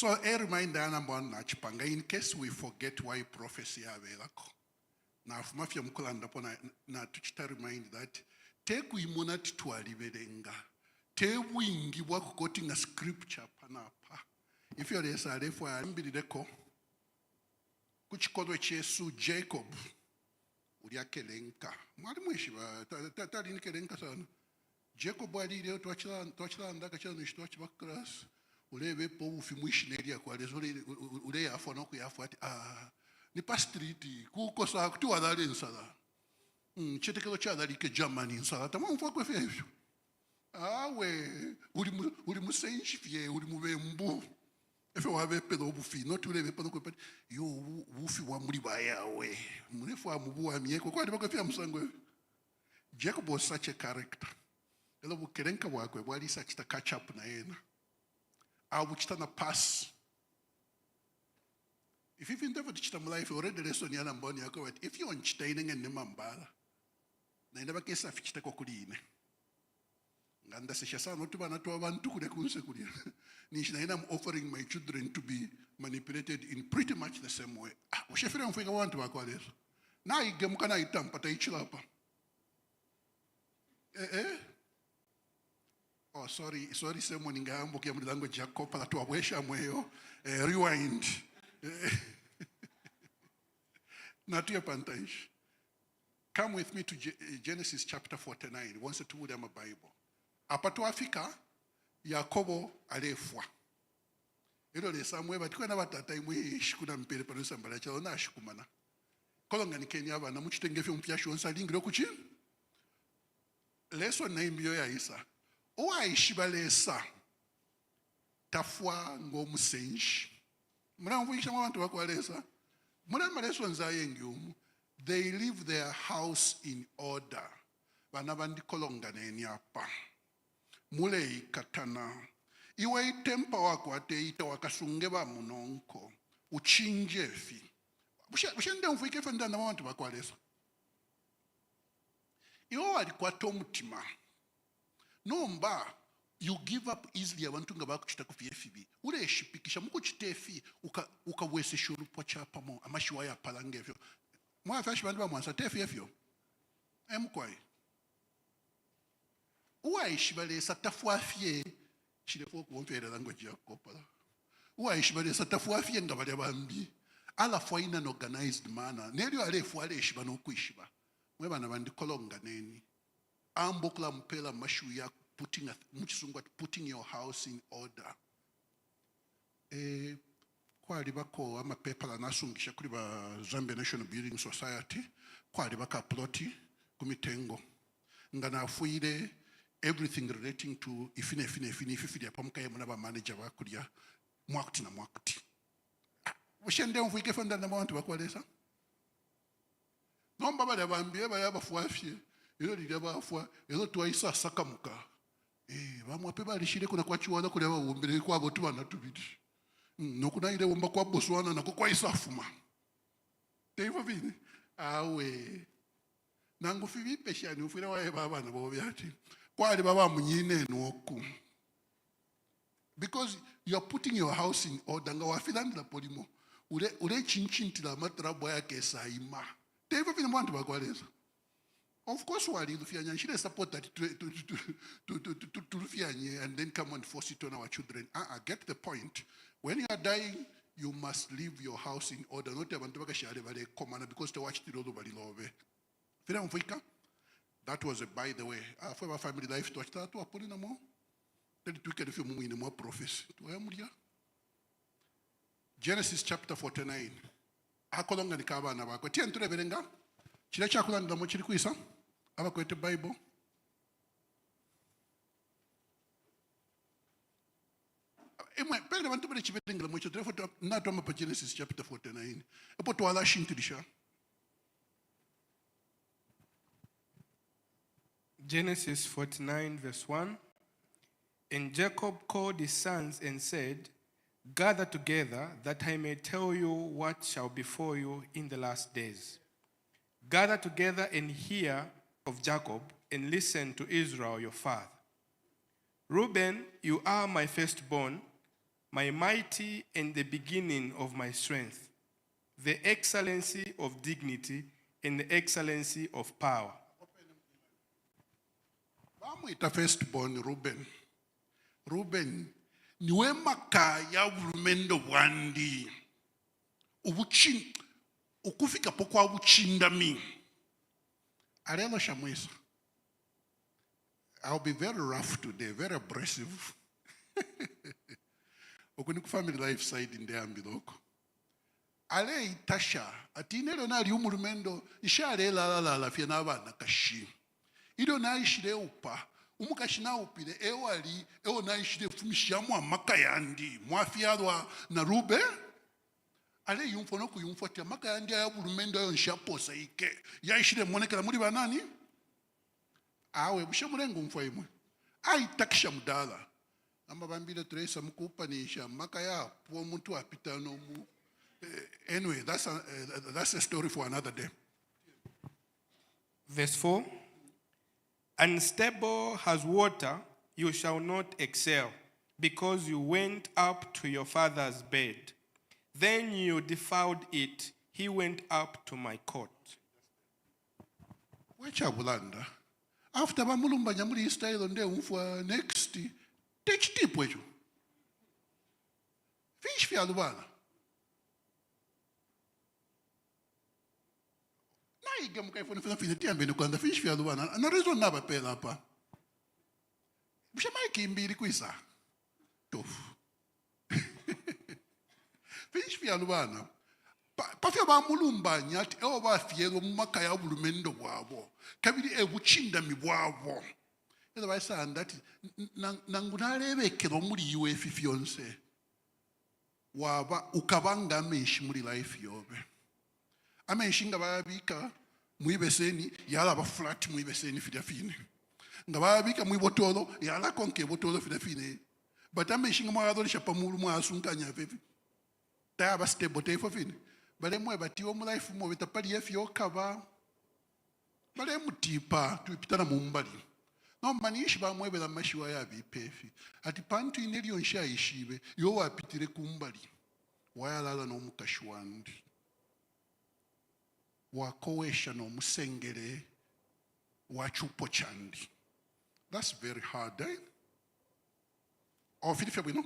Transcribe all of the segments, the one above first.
So a reminder number one nachipanga in case we forget why prophecy avelako. Na afumafia mkulanda pona na tuchita remind that teku imonati tualiverenga. Tebu ingi waku quoting a scripture panapa. If you're a sare for ambideko kuchikodo chesu Jacob ulia kelenka. Mwalimu ishiba tali kelenka sana. Jacob ali leo tuachila andaka chana nishtochi bakras. Uleve po ufimwishineria kwa rezole ule afo no kuyafuati ni pastriti kukosa kutu adali nsala chetekelo cha adali ke Germany nsala tamam fwa kwa fefyo uli musenshi fie uli mubembu efe wabe pedo obufi no tuleve pano kwa yo ufi wa muri bayawe murefu wa mubu wa mieko kwa ndibako fya musangwe. Jacob was such a character elo bukerenka wakwe bwali such to catch up na yena na pass. If you've never teached them life, already lesson yana mboni yako wet. If you're on chitaining and nemambala, na never guess a fichita kokuline. Ganda se shasa no tuba na tuwa bantu kude kunse kudia. Nishina I'm offering my children to be manipulated in pretty much the same way. Ushefiri mfika wantu wako aleso. Na igemuka na itampata ichilapa. Oh, sorry, someone in Gambo came to language Jacob to a wesha rewind. Not your pantage. Come with me to Genesis chapter 49. Once to read my Bible. Apatu Africa, Yakobo alefwa. Ilo le samwe batikwa na batata imwe shikuna mpele pano sambala cha ona shikumana. Kolonga ni Kenya bana muchitenge fyo mpya shonsa lingiro kuchi. Leso na imbio ya Isa. Owa ishibalesa tafwa ngomusenji. Muna mvuisha mwantu wakwalesa. Muna maleso nzaye ngiumu. They leave their house in order. Banabandi kolonga neni apa. Mule ikatana. Iwe itempa wako ate ita wakasungeba munonko. Uchinje fi. Bushende mvuike fenda na mwantu wakwalesa. Iwe walikuwa tomutima. Nomba, you give up easily abantu nga bakuchita ku FB. Ule shipikisha muko chitefi ukawese shuru pocha pamo amashiwa ya palange vyo. Mwa fashi bandu bamwansa tefi efyo. Emkwai. Uwa ishibale satafwafie chilefo kuomfera language ya kopala. Uwa ishibale satafwafie ngabale bambi. Ala fwa in an organized manner. Nelio alefu ale ishiba no kuishiba. Mwe bana bandi kolonga neni. Ambokla mpela mashuya putting your house in order. Kwa libako ama pepa la nasungisha kuri ba Zambia National Building Society kwa libaka ploti kumitengo ngana afuire everything relating to ifine pamuka yemuna ba manager bakulia mwakuti na mwakuti. Ushende mvuike fanda na mwantu bakwalesa. Nomba bale bambie bale bafuafie. Ilo lidabafwa ilo tuwaisa sakamuka. Bamwape balishire kuna kwa chiwana kule bawombere kwa botu banatubidi. Nokuna ile womba kwa Botswana nako kwa isafuma. Teivo vini. Awe. Nangu fivi peshani ufira wae baba na bobi ati. Kwa ali baba munyine nuoku. Because you are putting your house in order. Nga wafilandi la polimo. Ule chinchinti la matrabo yake saima. Teivo vini mwantu bakwaleza. Of course, she support that to and then come and force it on our children. Get the point. When you are dying, you must leave your house in order. Not because to watch the love. That was a by the way. For our family life, to watch that to put in a more. Then it took a few more in a more prophecy. Genesis chapter 49. Hakolonga ni kaba na bako. Tian ture berenga. Chile chakulanga na mochiri kuisa. Aba kwete Bible. Emwe pele bantu bale chiberenga mocho therefore na toma pa Genesis chapter 49. Epo to ala shintirisha. Genesis 49 verse 1. And Jacob called his sons and said, "Gather together, that I may tell you what shall befall you in the last days. Gather together and hear of Jacob, and listen to Israel your father. Reuben, you are my firstborn, my mighty and the beginning of my strength, the excellency of dignity and the excellency of power. Bamwita firstborn Reuben. Reuben niwe makaya ulumendo bwandi. Ukufika pokwa ubuchindami. Arelo shamwisa. I'll be very rough today, very abrasive. Okuni family life side in the ambiloko. Ale itasha atinelo na liumulumendo ishale la fiena bana kashi. Ido na ishile upa umukashina upile ewali ewo na ishile fumishamu amakayandi mwafiadwa na Rube ale yumfono ku yumfotia makayandi ya bulumendo yo nshaposa ike ya ishile monekala muri banani awe bushamurengo mfaimwe aitakisha mudala amba bambile Teresa mukupa nisha makaya po muntu apita no mu anyway that's a story for another day. Verse 4. Unstable as water, you shall not excel, because you went up to your father's bed. Then you defiled it. He went up to my court. Wechabulanda. After bamulumba nyamuli style onde umfwa next teach tip wecho. Fish fi alubana. Na igam kai fona fina tiambe no kwanda fish fi alubana. Na reason na ba pela pa. Bushama kimbiri kwisa. Tofu. Fish fi alubana. Pafia ba mulumba nyati ewa ba fiero mumakaya bulumendo bwabo kabiri ebuchinda mibwabo ela bayisa ndati nangunalebekero muri iwe fifionse waba ukabanga amenshi muri life yobe amenshi ngababika muibeseni yala ba flat muibeseni fidafine ngababika muibotolo yala konke botolo fidafine but amenshi ngamadolisha pamulu mwasunkanya fefi taba stable tefo fine bale mwe batiwo mu life mo betapali yefyo kaba bale mutipa tuipitana mu mbali no manishi ba mwe bela mashiwa ya bipefi ati pantu inelio nsha ishibe yo wapitire kumbali wayalala no mukashwandi wakowesha no musengere wachupo chandi. That's very hard, eh? Oh, Philippe Bwino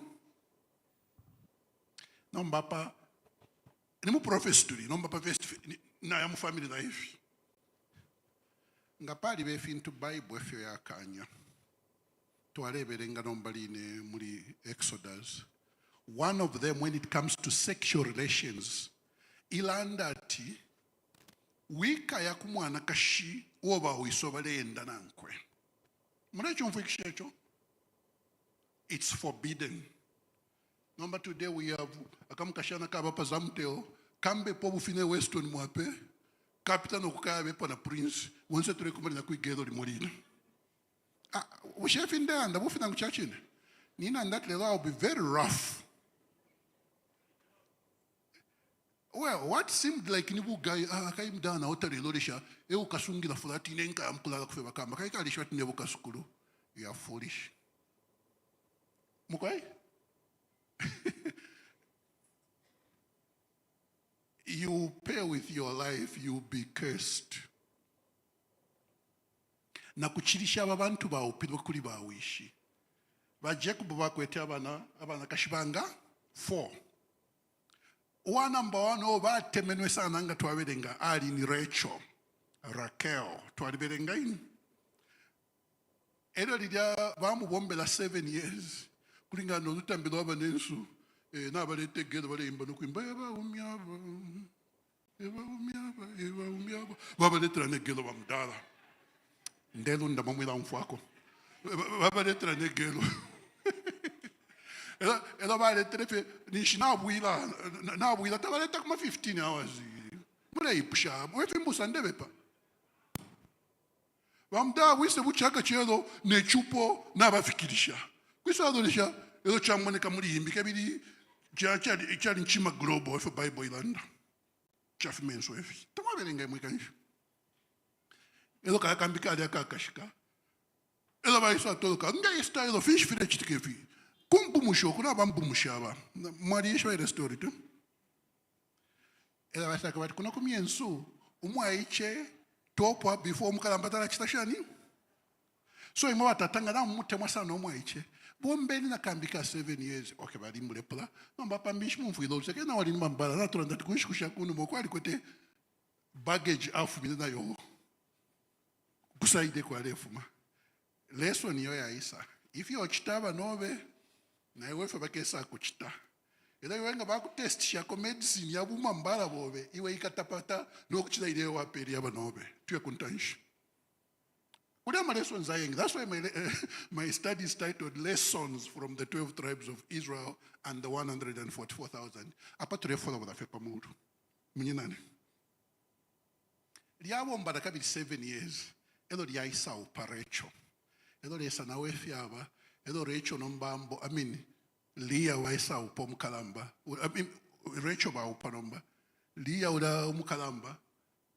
no mbapa nimu prophecy nomba pa verse na ya mu family life ngapali befi into Bible efyo yakanya twaleberenga nombaline muri Exodus. One of them, when it comes to sexual relations, ilandati wika ya kumwana kashi oba uisobalenda nankwe munacho mfikishecho it's forbidden. Number today we have akamkashana kaba pazamteo kambe po bufine Weston mwape captain okukabe po na prince wonse tule kumali na kuigero limolina ushefi ndanda bufina kuchachine nina that lelo will be very rough. Well, what seemed like nibu guy akaimdana otareloresha eukasungira fulati nenka amkulala kufeba kamba kaikalisha tinebu kasukulu you are foolish mukai. You pay with your life, you be cursed. Na kuchirisha abantu ba upilwa kuli ba wishi. Ba Jacob bakwete abana kashibanga 4. One number 1 over temenwe sana nga twaberenga ali ni Raquel twaberenga in. Ero lidia bamu bombela 7 years. Kulinga no lutambilo abanensu na balete gelo bale imba no kwimba eba umyaba baba letra ne gelo bamdala ndelo ndamamwela umfwako baba letra ne gelo ela bale trefe nishina buila tabaleta kuma 15 hours mula ipusha wefi musande bepa bamda wise buchaka chelo ne chupo na bafikirisha kwisa adolisha elo chamone muri yimbi kabiri chali nchima global for Bible ilanda chafi menso efi tamabelenga mwikanisha elo kakambika akakashika elo baisa toloka ngai style fish fire chitikefi kumbu mpumusho kuna bampumusha aba mwali yishwa story tu era basaka bati kuna kumyensu umwaiche topwa before mukalamba tala chitashani so imwe batatanga na mutemwa sana umwaiche bombeni na kambika 7 years okay bali mulepula namba pambishi mumfuilo seke na wali mbala na turanda tukushkusha kunu mokwali kote baggage afu mina yo kusaide kwa refuma lesson yo ya isa if you chitaba nobe na iwe fe bakesa kuchita ila iwe nga bakutest shako medicine ya buma mbala bobe iwe ikatapata nokuchita ile waperi ya banobe tuye kuntanshi uda ma lessons ayeng that's why my study is titled Lessons from the 12 Tribes of Israel and the 144,000 apa turefola bada fe pamudu munyinani liabo mbada kabili 7 years elo lya isa uparecho elo lesa nawe fiaba elo recho nombambo Leah wa isa upo mukalamba recho ba upanomba Leah uda mukalamba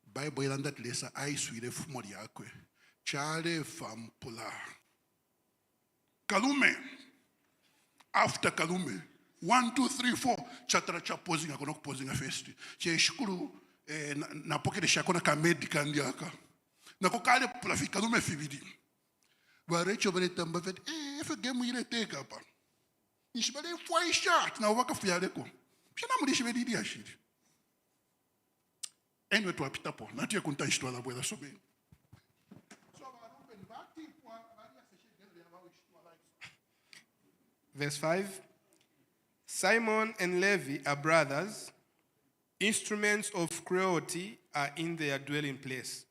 Bible ilanda tlesa aiswire fumo lyakwe chale fampula Kalume after Kalume 1 2 3 4 chatra cha posing akono posing first che shukuru na pocket shakona ka medical ndiaka na ko kale plafika Kalume fibidi ba recho bele tamba vet if game ile take up nishibale foi shot na waka fuyaleko shana mulishi bedidi ashiri enwe to apitapo na tie kuntanshitwa la bwela sobe Verse 5, Simon and Levi are brothers. Instruments of cruelty are in their dwelling place.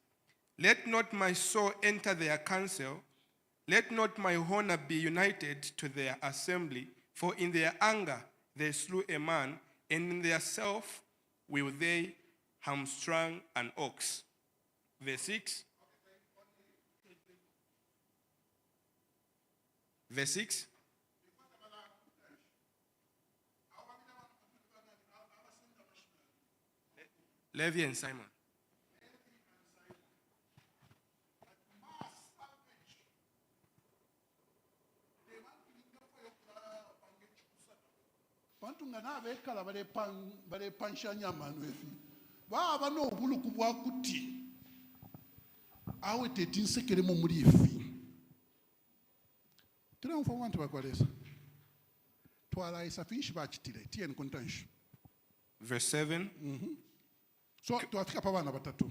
Let not my soul enter their council. Let not my honor be united to their assembly. For in their anger they slew a man, and in their self will they hamstrung an ox. Verse 6. Verse 6. Levi and Simon. Pantunga na bekala bale panshanya manu efi ba ba no buluku bwa kuti awe tetinsekere mu muri efi tena mfo wantu bakwalesa twala isa fish ba chitile tien kontansh Verse 7. so tuafika pa bana batatu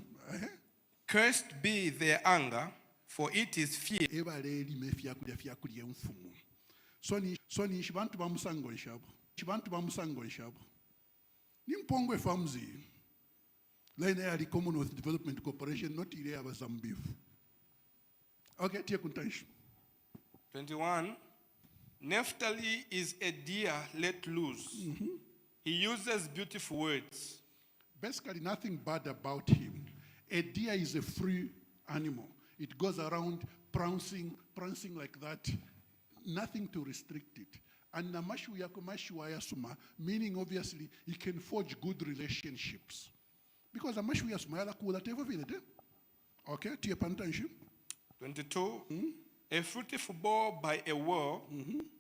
Cursed be their anger, for it is fear. ebale limefia kulia mfumu soni shibantu ba musango nshabo ni mpongwe famzi lene ya Commonwealth Development Corporation not ile ya Zambifu okay tie kuntansh 21. Naphtali is a deer let loose. He uses beautiful words. basically nothing bad about him. A deer is a free animal. It goes around prancing like that. Nothing to restrict it. And namashu yako mashu yasuma, meaning obviously he can forge good relationships. Because namashu yasuma yala kula teva vile. Okay, tie pantanshi. 22. A fruitful bough by a well,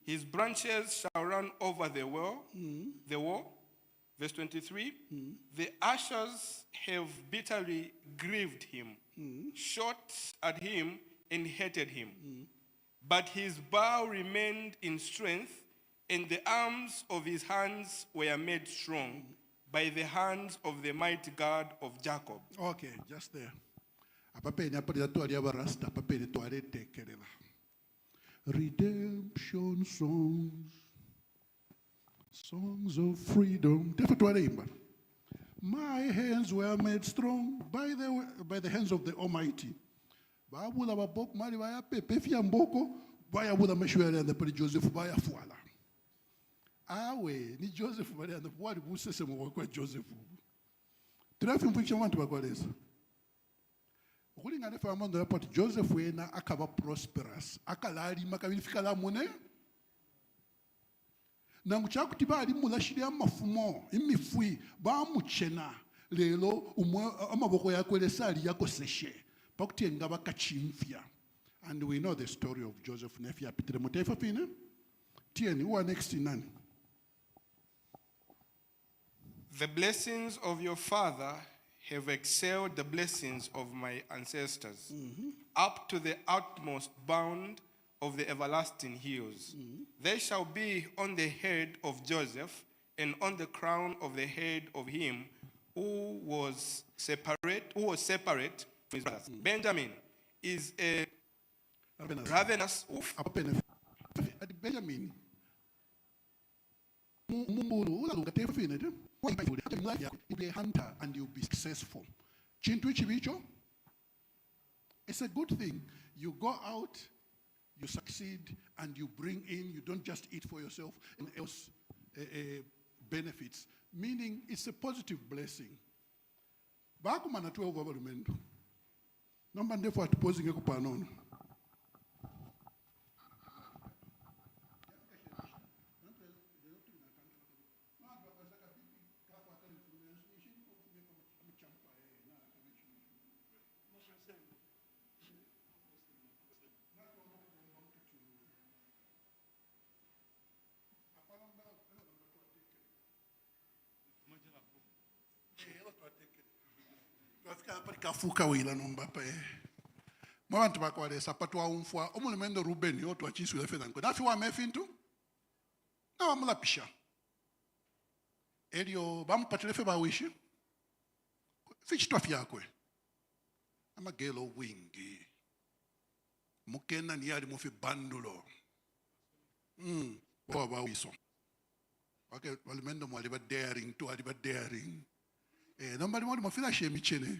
his branches shall run over the wall. Verse 23, the ashes have bitterly grieved him, shot at him and hated him. But his bow remained in strength, and the arms of his hands were made strong by the hands of the mighty God of Jacob. Okay, just there. Redemption songs of freedom. My hands were made strong by the hands of the Almighty. Babula babok mali baya pepe fiamboko baya bula meshwele and the Joseph baya fuala. Awe ni Joseph bali and the wadi busese mo kwa Joseph. Traffic fiction want to bakwalesa. Ukulinga nefa amando report Joseph wena akaba prosperous. Akalali makabili fikala mune. Na mchakuti bali mulashiri amafumo imifui ba muchena lelo amaboko yako lesali yako seshe pakuti ngaba kachimfia. And we know the story of Joseph Nefia Peter Mutaifa fine 10, who are next in none? The blessings of your father have excelled the blessings of my ancestors, up to the utmost bound of the everlasting hills. They shall be on the head of Joseph, and on the crown of the head of him who was separate from his brothers. Benjamin is a ravenous wolf. At Benjamin, you'll be a hunter and you'll be successful. Chintu chibicho, it's a good thing. You go out, you succeed, and you bring in, you don't just eat for yourself and else benefits. Meaning it's a positive blessing. Bakumana 12 abalumendo. Number therefore at posing a kupanono. Kafuka wila nomba pa mwantu bakwalesa patwa umfwa omulumendo Ruben yo twachisu lefe nanko dafi wa mefintu na wamulapisha elio bamupatile fe bawishi fichitwa fyakwe amagelo wingi mukena ni yali mufi bandulo baba wiso wake walumendo mwali ba daring to ali ba daring nobody mwali mwafila shemichene.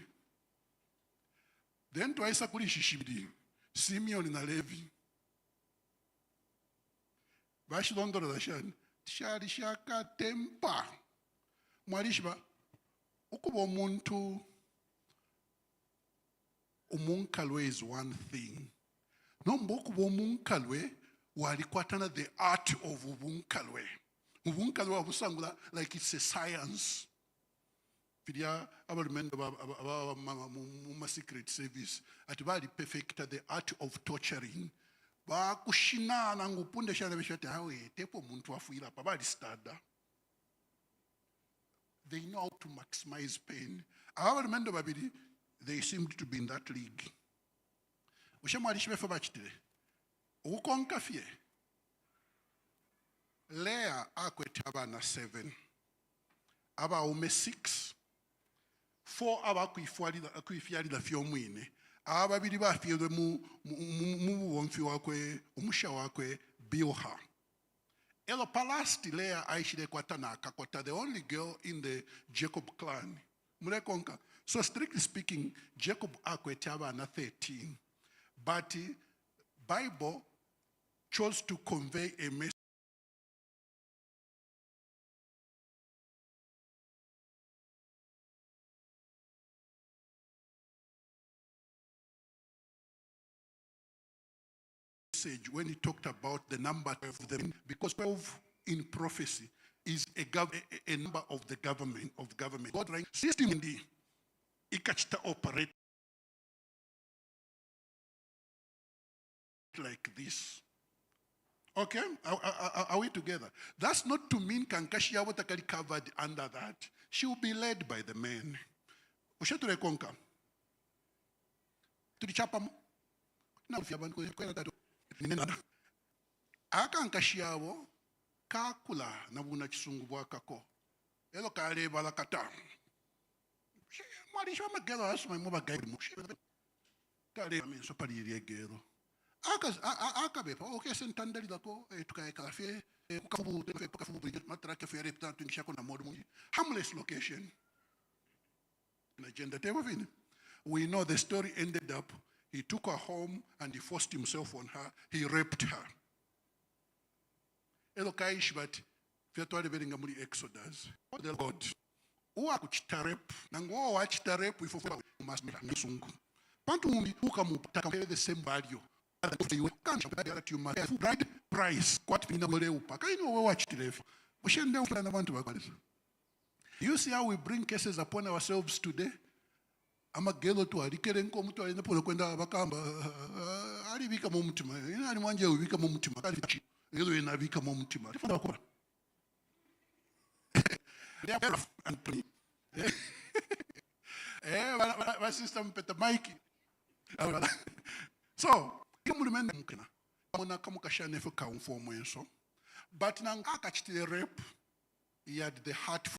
Then twice a kulishishibidi, Simeon na Levi. Bashi londoro da shan, shari shaka tempa. Mwarishba, ukubo muntu, umunkalwe is one thing. No ukubo umunkalwe, walikwatana the art of ubunkalwe. Ubunkalwe wabusangula like it's a science. Fidia abalumendo ba secret service atibali perfecta the art of torturing ba kushinana ngupunde shana beshate hawe tepo muntu afuira pa bali stada. They know how to maximize pain. Abalumendo babiri, they seemed to be in that league. Ushamwali shibefa bachitire ukonka fie Leah akwete abana 7 aba ume 6 4 abakuifyali la fyo mwine ababiri bafyelwe mu womfi wakwe umusha wakwe Bilha. Elo palasti Leah aishile kwatana akakwata the only girl in the Jacob clan. Mulekonka. So strictly speaking, Jacob akwete abana 13. But Bible chose to convey a message when he talked about the number of them, because 12 in prophecy is a number of the government. God rank system in the ikachita operate like this. Okay, are we together? That's not to mean Kankashia Watakari covered under that. She will be led by the men. Ushature konka. To the chapam. Now if you have that. Akankashiawo kakula nabuna chisungu bwakako elo kale balakata malisho magelo asuma moba gaidi mushi kale amenso pali yegero akabepa okay sentandali dako tukae kafe kukafubu matra kafe repta tunishako na modu mungi harmless location in agenda table vini. We know the story ended up. He took her home and he forced himself on her. He raped her. Elokaish, but Fiatwari Belingamuri Exodus. The God. Uwa kuchita rape. Nango wachita rape we fulfill must be sungu. Pantu ukamu taka the same value. You can't that you must have right price. What we know upa. Can you watch the You see how we bring cases upon ourselves today? Amagelo tu alikere nko mtu alina pole kwenda bakamba alibika mu mutima ina ali mwanje ubika mu mutima kali ngezo inabika mu mutima tifuna bakora and pray ba sister mpeta Mike so imuli mende mukena mona kamukashane fe ka umfo mwenso but nangaka chitile rep he had the heart